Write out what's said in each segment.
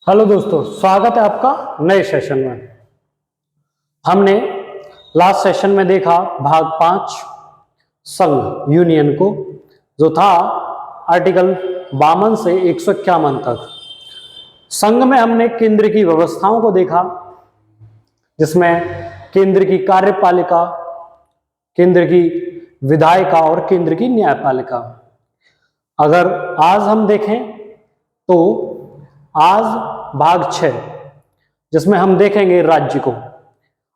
Hello दोस्तों, स्वागत है आपका नए सेशन में। हमने लास्ट सेशन में देखा भाग 5 संघ यूनियन को, जो था आर्टिकल 52 से 151 तक। संघ में हमने केंद्र की व्यवस्थाओं को देखा, जिसमें केंद्र की कार्यपालिका, केंद्र की विधायिका और केंद्र की न्यायपालिका। अगर आज हम देखें तो आज भाग 6, जिसमें हम देखेंगे राज्य को,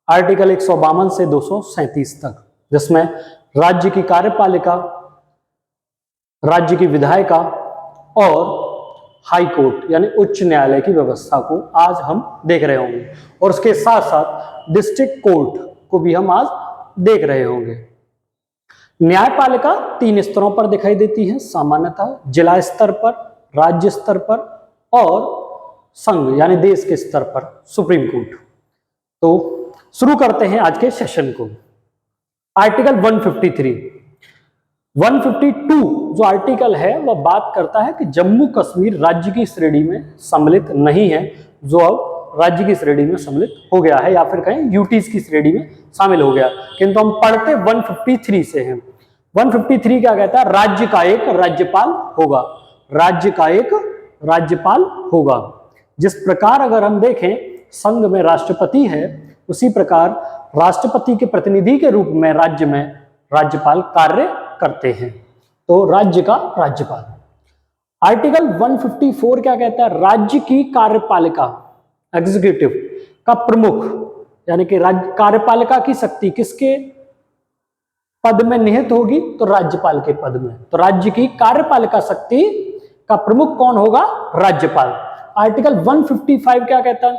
आर्टिकल 152 से 237 तक, जिसमें राज्य की कार्यपालिका, राज्य की विधायिका और हाई कोर्ट यानी उच्च न्यायालय की व्यवस्था को आज हम देख रहे होंगे, और उसके साथ साथ डिस्ट्रिक्ट कोर्ट को भी हम आज देख रहे होंगे। न्यायपालिका 3 स्तरों पर दिखाई देती है, सामान्यतः जिला स्तर पर, राज्य स्तर पर और संघ यानी देश के स्तर पर सुप्रीम कोर्ट। तो शुरू करते हैं आज के सेशन को। आर्टिकल 152 जो आर्टिकल है वह बात करता है कि जम्मू कश्मीर राज्य की श्रेणी में सम्मिलित नहीं है, जो अब राज्य की श्रेणी में सम्मिलित हो गया है, या फिर कहें यूटीज की श्रेणी में शामिल हो गया। किंतु हम पढ़ते 153 से हैं। 153 क्या कहता है? राज्य का एक राज्यपाल होगा, राज्य का एक राज्यपाल होगा। जिस प्रकार अगर हम देखें संघ में राष्ट्रपति है, उसी प्रकार राष्ट्रपति के प्रतिनिधि के रूप में राज्य में राज्यपाल कार्य करते हैं। तो राज्य का राज्यपाल। आर्टिकल 154 क्या कहता है? राज्य की कार्यपालिका, एग्जीक्यूटिव का प्रमुख, यानी कि राज्य कार्यपालिका की शक्ति किसके पद में निहित होगी? तो राज्यपाल के पद में। तो राज्य की कार्यपालिका शक्ति का प्रमुख कौन होगा? राज्यपाल। आर्टिकल 155 क्या कहता है?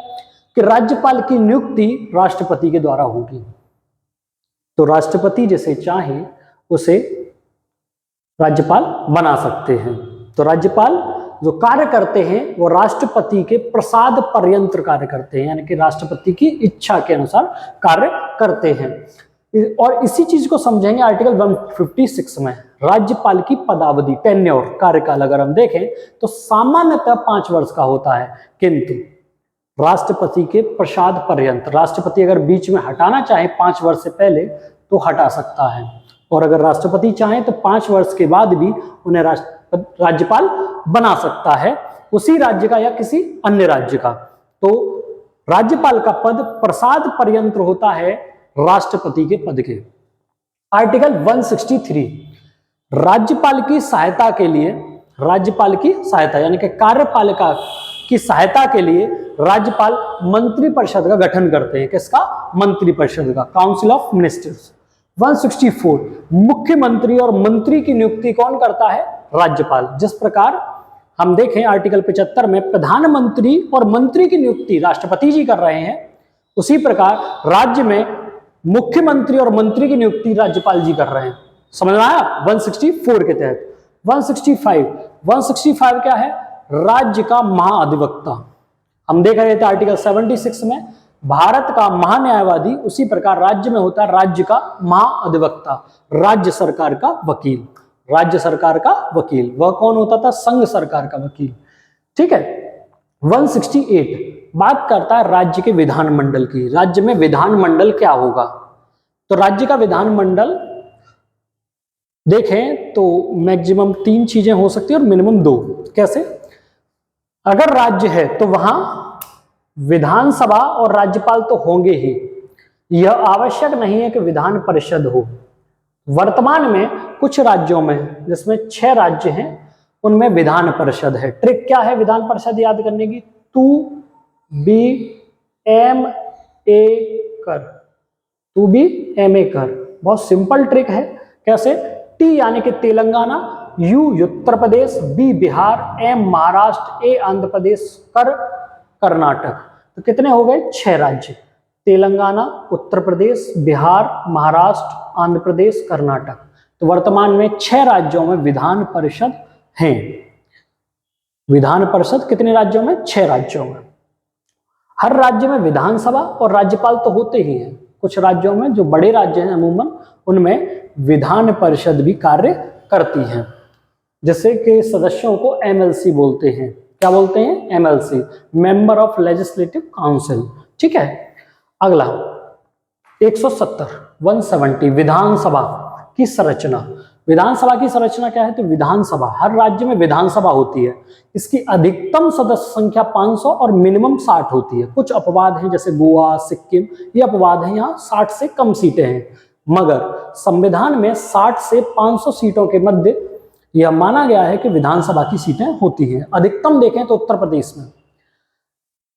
कि राज्यपाल की नियुक्ति राष्ट्रपति के द्वारा होगी। तो राष्ट्रपति जिसे चाहे उसे राज्यपाल बना सकते हैं। तो राज्यपाल जो कार्य करते हैं वो राष्ट्रपति के प्रसाद पर्यंत कार्य करते हैं, यानी कि राष्ट्रपति की इच्छा के अनुसार कार्य करते हैं। और इसी चीज को समझेंगे आर्टिकल 156 में। राज्यपाल की पदावधि, टेन्योर, कार्यकाल अगर हम देखें तो सामान्यतः 5 वर्ष का होता है, किंतु राष्ट्रपति के प्रसाद पर्यंत, राष्ट्रपति अगर बीच में हटाना चाहे 5 वर्ष से पहले तो हटा सकता है, और अगर राष्ट्रपति चाहे तो 5 वर्ष के बाद भी उन्हें राज्यपाल बना सकता है, उसी राज्य का या किसी अन्य राज्य का। तो राज्यपाल का पद प्रसाद पर्यंत होता है राष्ट्रपति के पद के। आर्टिकल 163 राज्यपाल की सहायता के लिए, राज्यपाल की सहायता यानी कि कार्यपालिका की सहायता के लिए राज्यपाल मंत्रिपरिषद का गठन करते हैं। किसका? मंत्रिपरिषद का, काउंसिल ऑफ मिनिस्टर्स। 164 मुख्यमंत्री और मंत्री की नियुक्ति कौन करता है? राज्यपाल। जिस प्रकार हम देखें आर्टिकल 75 में प्रधानमंत्री और मंत्री की नियुक्ति राष्ट्रपति जी कर रहे हैं, उसी प्रकार राज्य में मुख्यमंत्री और मंत्री की नियुक्ति राज्यपाल जी कर रहे हैं। समझ में आया? 164 के तहत। 165 क्या है? राज्य का महाअधिवक्ता। हम देख रहे थे आर्टिकल 76 में भारत का महान्यायवादी, उसी प्रकार राज्य में होता है राज्य का महाअधिवक्ता, राज्य सरकार का वकील। राज्य सरकार का वकील वह कौन होता था? संघ सरकार का वकील। ठीक है। 168 बात करता है राज्य के विधानमंडल की। राज्य में विधानमंडल क्या होगा? तो राज्य का विधानमंडल देखें तो मैक्सिमम 3 चीजें हो सकती है और मिनिमम 2। कैसे? अगर राज्य है तो वहां विधानसभा और राज्यपाल तो होंगे ही, यह आवश्यक नहीं है कि विधान परिषद हो। वर्तमान में कुछ राज्यों में, जिसमें 6 राज्य हैं, उनमें विधान परिषद है। ट्रिक क्या है विधान परिषद याद करने की? तू बी एम ए कर, तू बी एम ए कर। बहुत सिंपल ट्रिक है। कैसे? टी यानी कि Telangana, U Uttar Pradesh, B Bihar, M Maharashtra, A Andhra Pradesh, कर कर्नाटक। तो कितने हो गए? 6 राज्य। तेलंगाना, उत्तर प्रदेश, बिहार, महाराष्ट्र, आंध्र प्रदेश, कर्नाटक। तो वर्तमान में 6 राज्यों में विधान परिषद हैं। विधान परिषद कितने राज्यों में? 6 राज्यों में। हर राज्य में विधानसभा और राज्यपाल तो होते ही हैं। कुछ राज्यों में, जो बड़े राज्य हैं अमूमन, उनमें विधान परिषद भी कार्य करती है, जिससे कि सदस्यों को एमएलसी बोलते हैं। क्या बोलते हैं? MLC, member of legislative council. ठीक है, अगला 170 विधानसभा की संरचना। विधानसभा की संरचना क्या है? तो विधानसभा, हर राज्य में विधानसभा होती है, इसकी अधिकतम सदस्य संख्या 500 और मिनिमम 60 होती है। कुछ अपवाद हैं जैसे गोवा, सिक्किम, ये अपवाद हैं, यहाँ 60 से कम सीटें हैं, मगर संविधान में 60 से 500 सीटों के मध्य यह माना गया है कि विधानसभा की सीटें होती हैं। अधिकतम देखें तो उत्तर प्रदेश में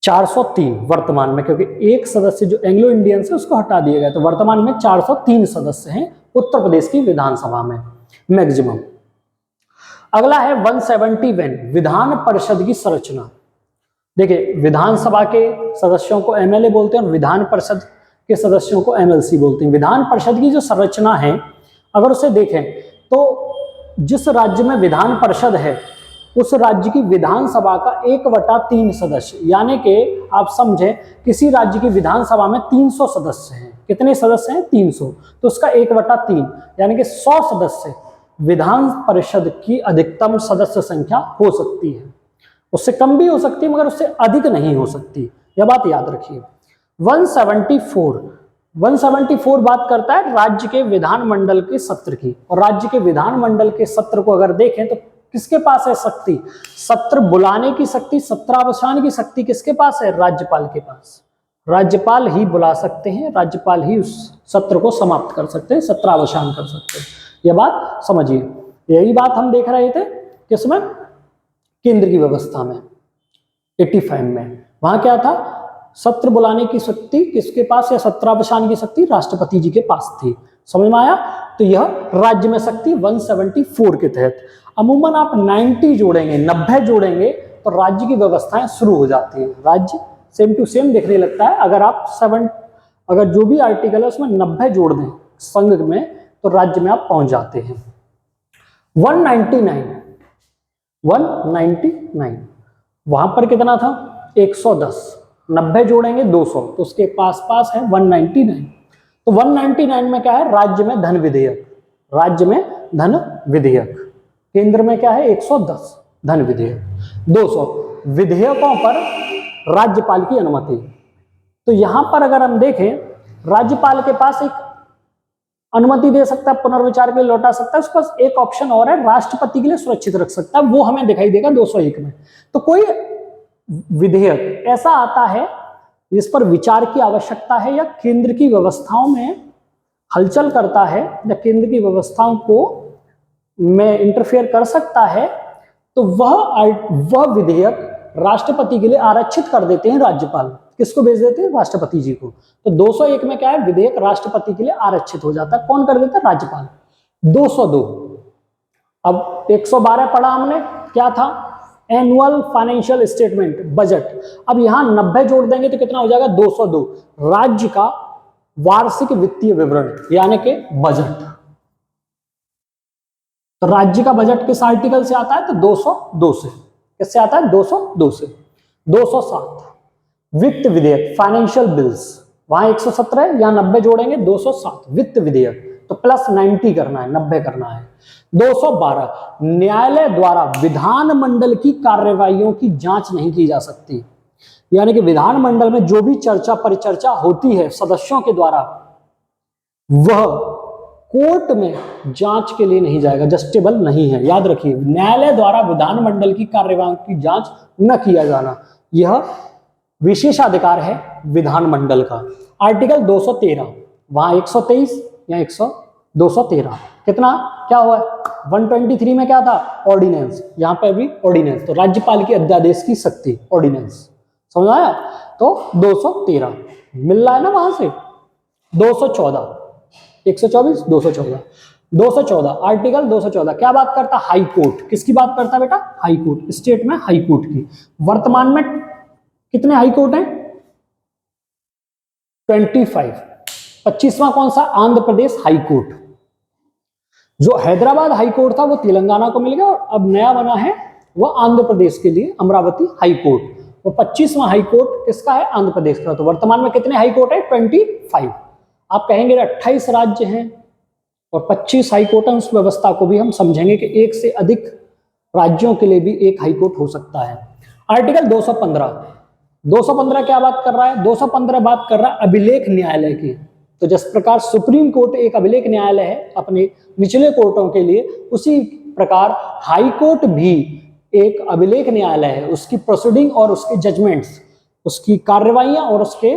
403 वर्तमान में, क्योंकि एक सदस्य जो एंग्लो इंडियन से उसको हटा दिया गया, तो वर्तमान में 403 सदस्य हैं उत्तर प्रदेश की विधानसभा में मैक्सिमम। अगला है 171 विधान परिषद की संरचना। देखिए, विधानसभा के सदस्यों को एमएलए बोलते हैं और विधान परिषद के सदस्यों को एमएलसी बोलते हैं। विधान परिषद की जो संरचना है, अगर उसे देखें तो जिस राज्य में विधान परिषद है उस राज्य की विधानसभा का 1/3 सदस्य, यानी कि आप समझें किसी राज्य की विधानसभा में 300 सदस्य हैं। कितने सदस्य हैं? 300, तो उसका 1/3 यानी कि 100 सदस्य विधान परिषद की अधिकतम सदस्य संख्या हो सकती है। उससे कम भी हो सकती है मगर उससे अधिक नहीं हो सकती, यह बात याद रखिए। 174 बात करता है राज्य के विधानमंडल के सत्र की, और राज्य के विधानमंडल के सत्र को अगर देखें तो किसके पास है शक्ति? सत्र बुलाने की शक्ति, सत्रावसान की शक्ति किसके पास है? राज्यपाल के पास। राज्यपाल ही बुला सकते हैं, राज्यपाल ही उस सत्र को समाप्त कर सकते हैं, सत्रावसान कर सकते हैं। यह बात समझिए। यही बात हम देख रहे थे किसमें? केंद्र की व्यवस्था में 85 में। वहां क्या था? सत्र बुलाने की शक्ति किसके पास, या सत्रावसान की शक्ति राष्ट्रपति जी के पास थी। समझ में आया? तो यह राज्य में शक्ति 174 के तहत। अमूमन आप 90 जोड़ेंगे, 90 जोड़ेंगे तो राज्य की व्यवस्थाएं शुरू हो जाती है, राज्य सेम टू सेम दिखने लगता है। अगर आप अगर जो भी आर्टिकल है उसमें 90 जोड़ दें संघ में तो राज्य में आप पहुंच जाते हैं। 199 वहां पर कितना था? 110, 90 जोड़ेंगे 200, तो उसके पास है 199। तो 199 में क्या है? राज्य में धन विधेयक, राज्य में धन विधेयक। केंद्र में क्या है? 110 धन विधेयक। 200 विधेयकों पर राज्यपाल की अनुमति। तो यहां पर अगर हम देखें, राज्यपाल के पास एक अनुमति दे सकता है, पुनर्विचार के लिए लौटा सकता है, उसके पास एक ऑप्शन और है, राष्ट्रपति के लिए सुरक्षित रख सकता है, वो हमें दिखाई देगा 201 में। तो कोई विधेयक ऐसा आता है जिस पर विचार की आवश्यकता है या केंद्र की व्यवस्थाओं में हलचल करता है या केंद्र की व्यवस्थाओं को में इंटरफेयर कर सकता है, तो वह विधेयक राष्ट्रपति के लिए आरक्षित कर देते हैं राज्यपाल। किसको भेज देते हैं? राष्ट्रपति जी को। तो 201 में क्या है? विधेयक राष्ट्रपति के लिए आरक्षित हो जाता है। कौन कर देता है? राज्यपाल। 202 अब 112 पढ़ा हमने, क्या था? Annual financial statement, budget. अब यहां 90 जोड़ देंगे तो कितना हो जाएगा? 202 राज्य का वार्षिक वित्तीय विवरण यानी कि बजट। तो राज्य का बजट किस आर्टिकल से आता है? तो 202 से। किससे आता है? 202 से। 207 वित्त विधेयक, फाइनेंशियल बिल्स, वहां 117 है, यहां 90 जोड़ेंगे 207 वित्त विधेयक, तो प्लस 90 करना है, 90 करना है। 212 न्यायालय द्वारा विधानमंडल की कार्यवाहियों की जांच नहीं की जा सकती, यानी कि विधानमंडल में जो भी चर्चा परिचर्चा होती है सदस्यों के द्वारा, वह कोर्ट में जांच के लिए नहीं जाएगा, जस्टिबल नहीं है। याद रखिए, न्यायालय द्वारा विधानमंडल की कार्यवाही की जांच न किया जाना, यह विशेषाधिकार है विधानमंडल का। आर्टिकल 213 वहां 123 या 213 कितना क्या हुआ? 123 में क्या था? ऑर्डिनेंस, यहां पे भी ऑर्डिनेंस, तो राज्यपाल की अध्यादेश की शक्ति, ऑर्डिनेंस। समझ आया? तो 213 मिल रहा है ना वहां से। 214 124 214 आर्टिकल 214 क्या बात करता? High court. किसकी बात करता बेटा? हाई कोर्ट, स्टेट में हाई कोर्ट की। वर्तमान में कितने हाई कोर्ट हैं? 25। 25वां कौन सा? Andhra Pradesh high court. जो हैदराबाद हाई कोर्ट था वो तेलंगाना को मिल गया, और अब नया बना है वह आंध्र प्रदेश के लिए अमरावती हाई कोर्ट। वो 25वां हाई कोर्ट किसका है? आंध्र प्रदेश का। तो वर्तमान में कितने हाई कोर्ट है? 25। आप कहेंगे 28 राज्य हैं और 25 हाई कोर्ट है, उस व्यवस्था को भी हम समझेंगे कि एक से अधिक राज्यों के लिए भी एक हाई कोर्ट हो सकता है। आर्टिकल 215 क्या बात कर रहा है? 215 बात कर रहा है अभिलेख न्यायालय की। तो जिस प्रकार सुप्रीम कोर्ट एक अभिलेख न्यायालय है अपने निचले कोर्टों के लिए, उसी प्रकार हाई कोर्ट भी एक अभिलेख न्यायालय है। उसकी प्रोसीडिंग और उसके जजमेंट्स, उसकी कार्रवाइयां और उसके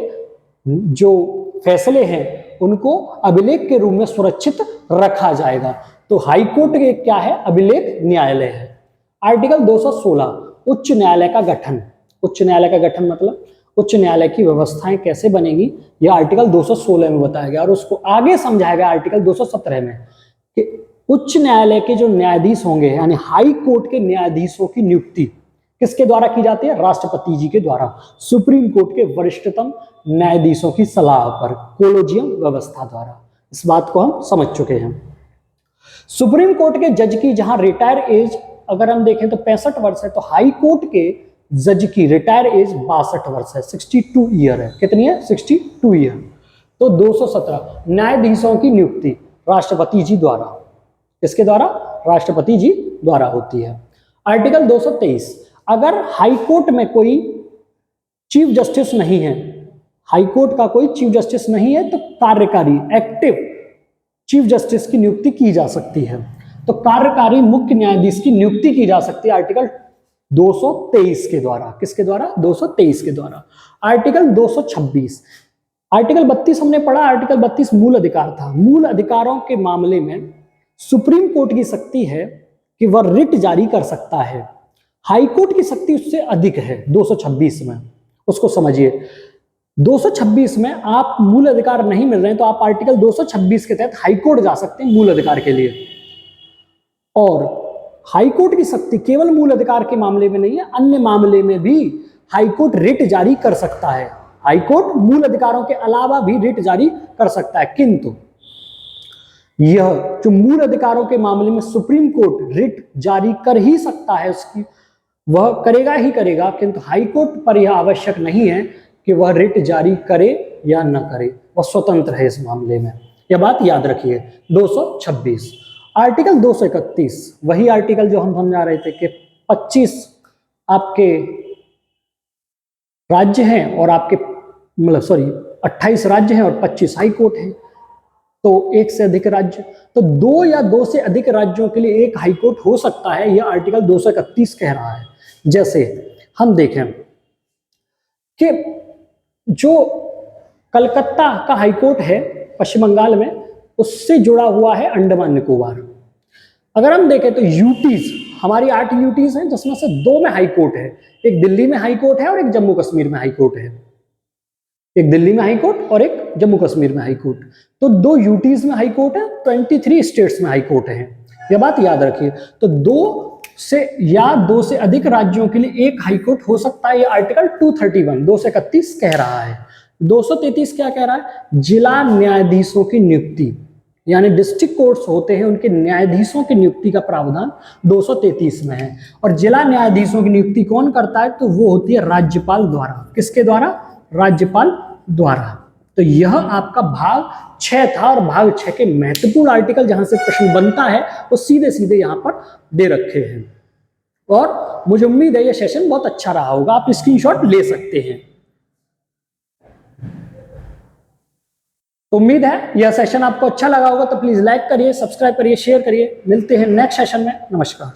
जो फैसले हैं उनको अभिलेख के रूप में सुरक्षित रखा जाएगा। तो हाई कोर्ट एक क्या है? अभिलेख न्यायालय है। आर्टिकल 216 उच्च न्यायालय का गठन। उच्च न्यायालय का गठन मतलब उच्च न्यायालय की व्यवस्थाएं कैसे बनेगी, यह आर्टिकल 216 में बताया गया और उसको आगे समझाया गया आर्टिकल 217 में कि उच्च न्यायालय के जो न्यायाधीश होंगे यानी हाई कोर्ट के न्यायाधीशों की नियुक्ति किसके द्वारा की जाती है? राष्ट्रपति जी के द्वारा, सुप्रीम कोर्ट के वरिष्ठतम न्यायाधीशों की सलाह पर, कोलोजियम व्यवस्था द्वारा। इस बात को हम समझ चुके हैं। सुप्रीम कोर्ट के जज की जहां रिटायर एज अगर हम देखें तो 65 वर्ष है, तो हाई कोर्ट के जज की रिटायर एज 62 वर्ष है, 62 ईयर है। कितनी है? 62 ईयर। तो 217 न्यायाधीशों की नियुक्ति राष्ट्रपति जी द्वारा, किसके द्वारा? राष्ट्रपति जी द्वारा होती है। आर्टिकल 223 अगर हाई कोर्ट में कोई चीफ जस्टिस नहीं है, हाई कोर्ट का कोई चीफ जस्टिस नहीं है, तो कार्यकारी एक्टिव चीफ जस्टिस की नियुक्ति की जा सकती है। तो कार्यकारी मुख्य न्यायाधीश की नियुक्ति की जा सकती है आर्टिकल 223 के द्वारा। किसके द्वारा? 223 के द्वारा। आर्टिकल 226 आर्टिकल 32 हमने पढ़ा। आर्टिकल 32 मूल अधिकार था। मूल अधिकारों के मामले में सुप्रीम कोर्ट की शक्ति है कि वह रिट जारी कर सकता है। हाई कोर्ट की शक्ति उससे अधिक है 226 में, उसको समझिए। 226 में आप मूल अधिकार नहीं मिल रहे हैं तो आप आर्टिकल 226 के तहत हाई कोर्ट जा सकते हैं मूल अधिकार के लिए। और हाई कोर्ट की शक्ति केवल मूल अधिकार के मामले में नहीं है, अन्य मामले में भी हाई कोर्ट रिट जारी कर सकता है। हाई कोर्ट मूल अधिकारों के अलावा भी रिट जारी कर सकता है, किंतु यह जो मूल अधिकारों के मामले में सुप्रीम कोर्ट रिट जारी कर ही सकता है, उसकी वह करेगा ही करेगा, किंतु हाई कोर्ट पर यह आवश्यक नहीं है कि वह रिट जारी करे या न करे, वह स्वतंत्र है इस मामले में। यह बात याद रखिए। 226 आर्टिकल 231 वही आर्टिकल जो हम समझा रहे थे कि 25 आपके राज्य हैं और आपके 28 राज्य हैं और 25 हाई कोर्ट हैं, तो एक से अधिक राज्य, तो 2 या 2 से अधिक राज्यों के लिए एक हाई कोर्ट हो सकता है, यह आर्टिकल 231 कह रहा है। जैसे हम देखें कि जो कलकत्ता का हाई कोर्ट है पश्चिम बंगाल में, उससे जुड़ा हुआ है अंडमान निकोबार। अगर हम देखें तो यूटीज, हमारी 8 यूटीज हैं जिसमें से 2 में हाई कोर्ट है, एक दिल्ली में हाई कोर्ट है और एक जम्मू कश्मीर में हाई कोर्ट है। एक दिल्ली में हाई कोर्ट और एक जम्मू कश्मीर में हाई कोर्ट। तो 2 यूटीज में हाई कोर्ट है, 23 स्टेट्स में हाई कोर्ट है, यह बात याद रखिए। तो 2 से अधिक राज्यों के लिए एक हाई कोर्ट हो सकता है, यह आर्टिकल 231 कह रहा है। 233 क्या कह रहा है? जिला न्यायाधीशों की नियुक्ति, यानी डिस्ट्रिक्ट कोर्ट्स होते हैं उनके न्यायाधीशों की नियुक्ति का प्रावधान 233 में है। और जिला न्यायाधीशों की नियुक्ति कौन करता है? तो वो होती है राज्यपाल द्वारा। किसके द्वारा? राज्यपाल द्वारा। तो यह आपका भाग 6 था और भाग 6 के महत्वपूर्ण आर्टिकल जहां से प्रश्न बनता है वो सीधे सीधे यहां पर दे रखे हैं। और मुझे उम्मीद है यह सेशन बहुत अच्छा रहा होगा, आप स्क्रीनशॉट ले सकते हैं। उम्मीद है यह सेशन आपको अच्छा लगा होगा, तो प्लीज लाइक करिए, सब्सक्राइब करिए, शेयर करिए। मिलते हैं नेक्स्ट सेशन में। नमस्कार।